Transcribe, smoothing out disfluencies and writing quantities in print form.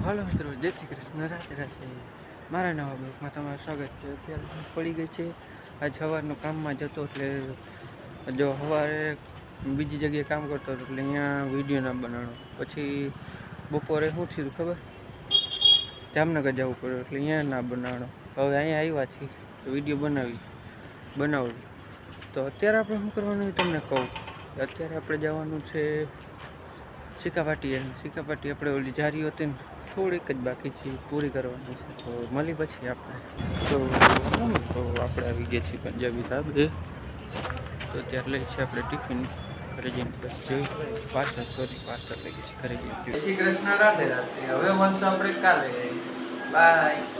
હાલો મિત્રો, જય શ્રી કૃષ્ણ, રાધે રાધે. મારા નવા બ્લોગમાં તમારું સ્વાગત છે. અત્યારે પડી ગઈ છે. આજ સવારનું કામમાં જતો એટલે જો સવારે બીજી જગ્યાએ કામ કરતો હતો એટલે અહીંયા વિડીયો ના બનાવવાનો. પછી બપોરે શું થયું ખબર, જામનગર જવું પડ્યું એટલે અહીંયા ના બનાવવાનો. હવે અહીંયા આવ્યા છીએ તો વિડીયો બનાવું. તો અત્યારે આપણે શું કરવાનું એ તમને કહું. અત્યારે આપણે જવાનું છે સિક્કાપાટી આપણે ઓલી જારી હતી ને થોડીક જ બાકી છે, પૂરી કરવાની છે. તો મળી પછી આપણે તો આપણે આવી ગયા છીએ પંજાબી ધાબે. તો ત્યારે લઈ છે આપણે ટિફિન ઘરે જઈને જોઈ પાર્સલ લઈ ગઈ છે ઘરે જઈને. જય શ્રી કૃષ્ણ, રાધે રાધે. હવે મળશું આપણે કાલે. બાય.